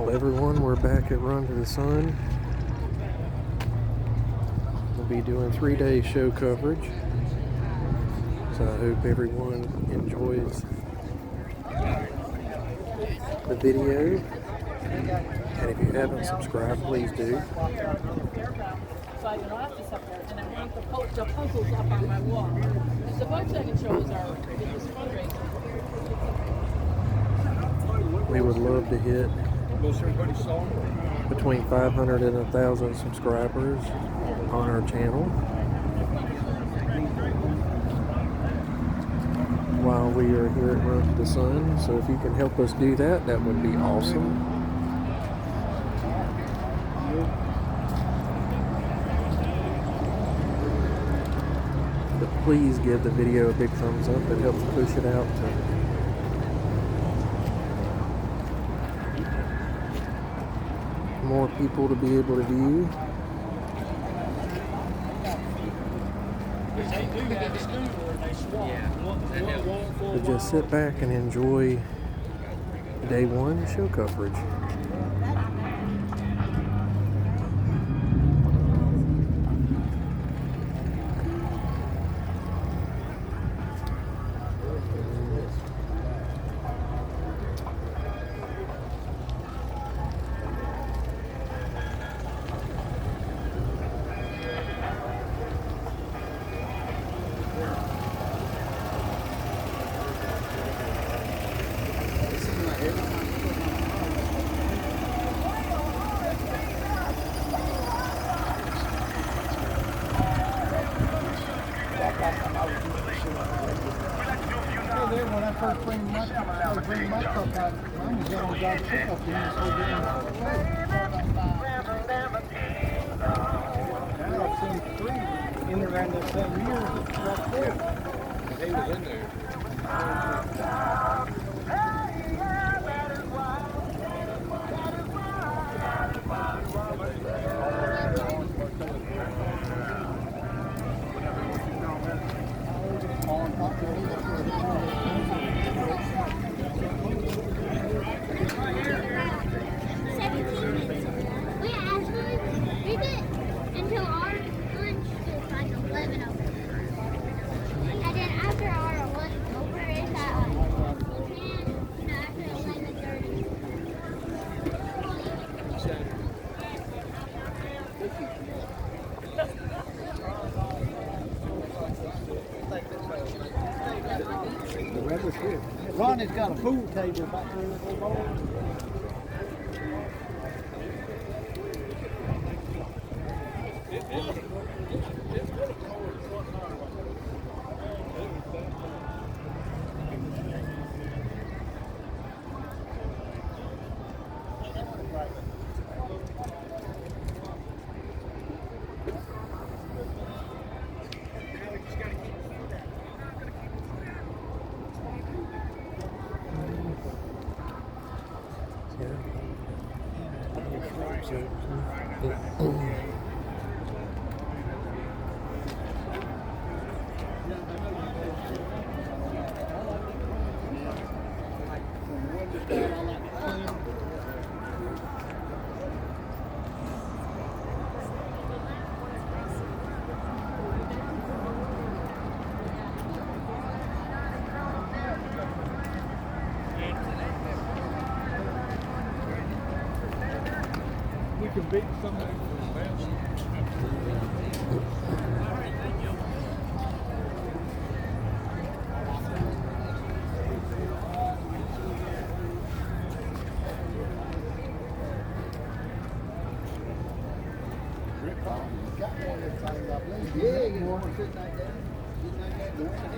Well, everyone, we're back at Run to the Sun. We'll be doing 3-day show coverage. So I hope everyone enjoys the video. And if you haven't subscribed, please do. So I can watch this up there, and I want the puzzles up on my wall. Because the Volkswagen shows are this fundraiser. We would love to hit between 500 and 1,000 subscribers on our channel while we are here at Run to the Sun. So if you can help us do that, that would be awesome. But please give the video a big thumbs up. It helps push it out to more people to be able to view. So just sit back and enjoy day one show coverage. When I first bring my truck out, I was on God's pickup and I've seen 3 in around the 7 years right there. They was in there. Until our lunch is like 11 over. And then after our lunch over, it's at after 11:30. The weather's good. Ronnie's got a pool table back there in the bar. We can beat somebody for the best. Rick Paul, you got one of them things, I believe. Yeah, you want to sit like that? Sit like that, go ahead.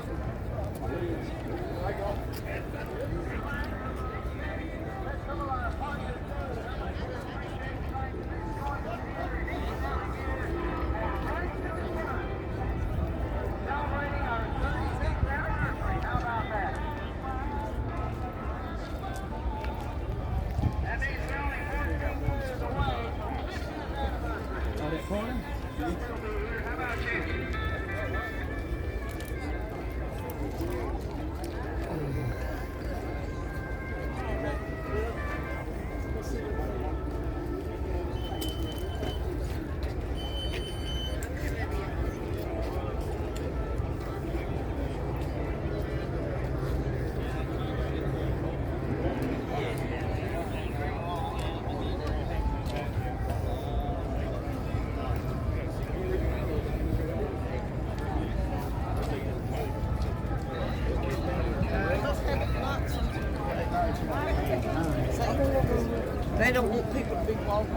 They don't want people to be walking.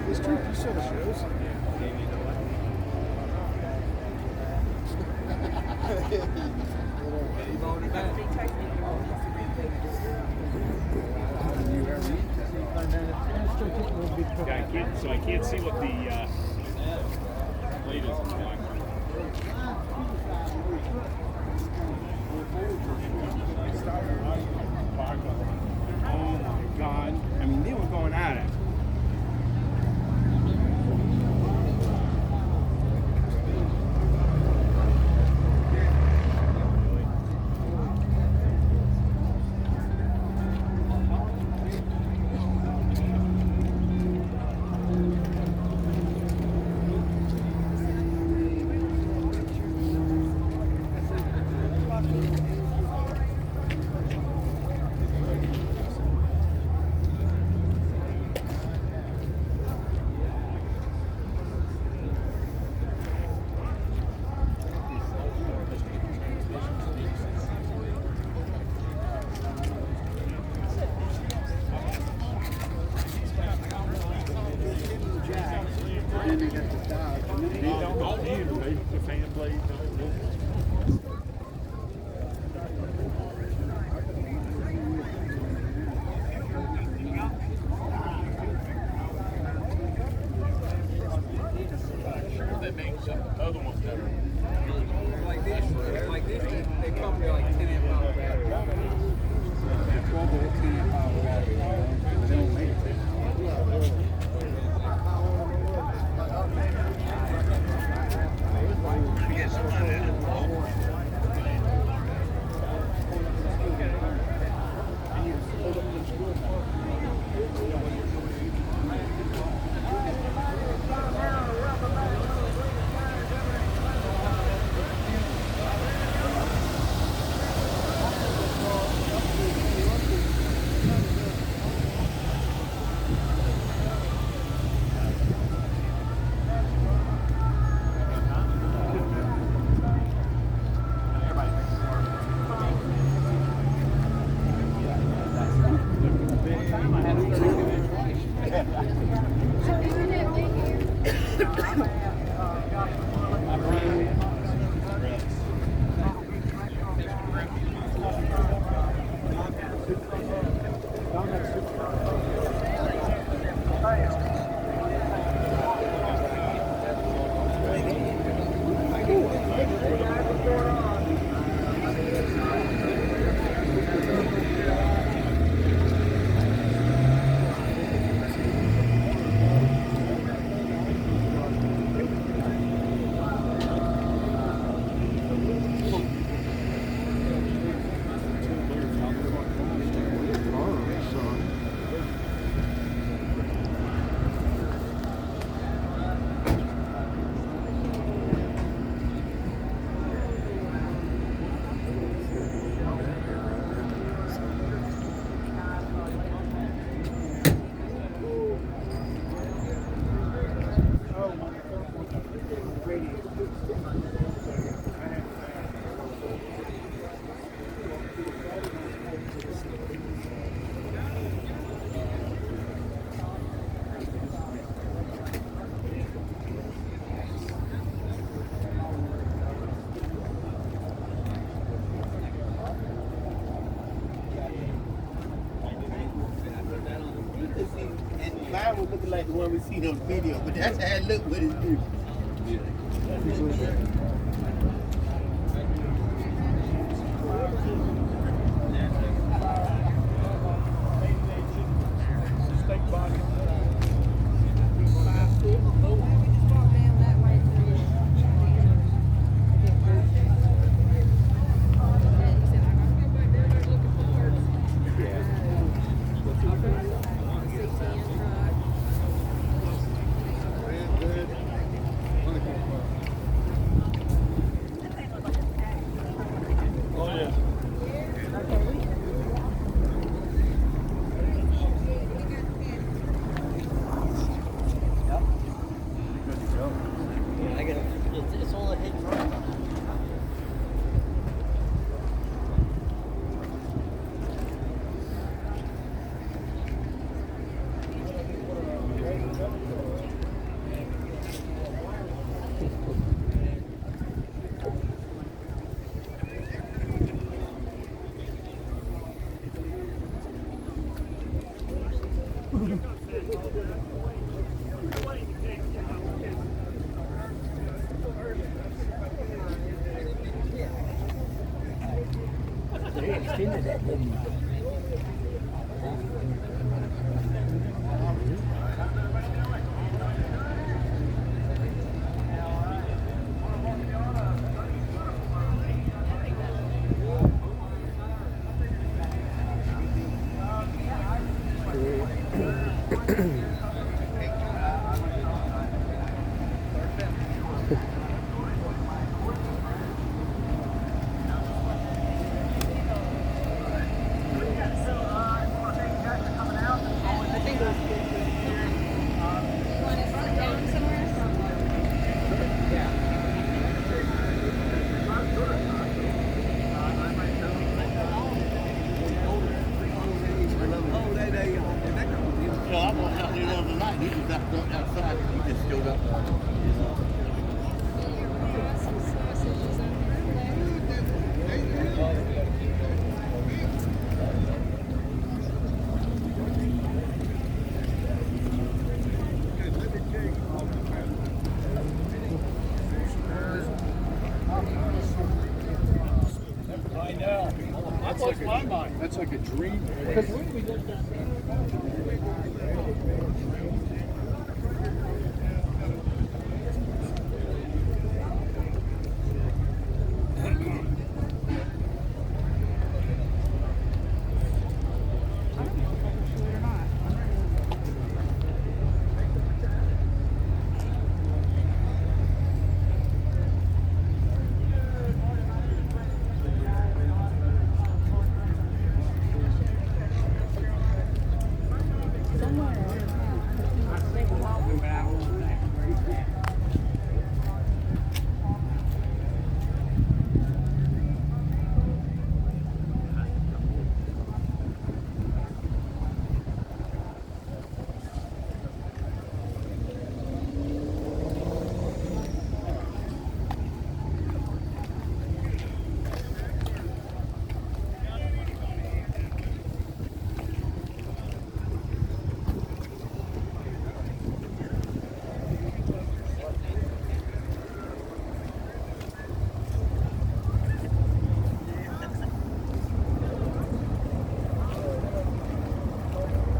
It's true. You saw the shows. Yeah, I can't see what the plate is. Oh my God. I mean, they were going at it. Don't you, the fan blade. That makes the other ones better. Like this, they come to like 10 amp hour battery. 12 volt 10 amp hour battery. But they don't make it 10 And mine was looking like the one we seen on video, but that's how it looked with his dude. extended that, didn't he? I think it was Want to sit down somewhere? So I went out there the other night. He was outside. He just showed up. I know. That blows my mind. That's like a dream.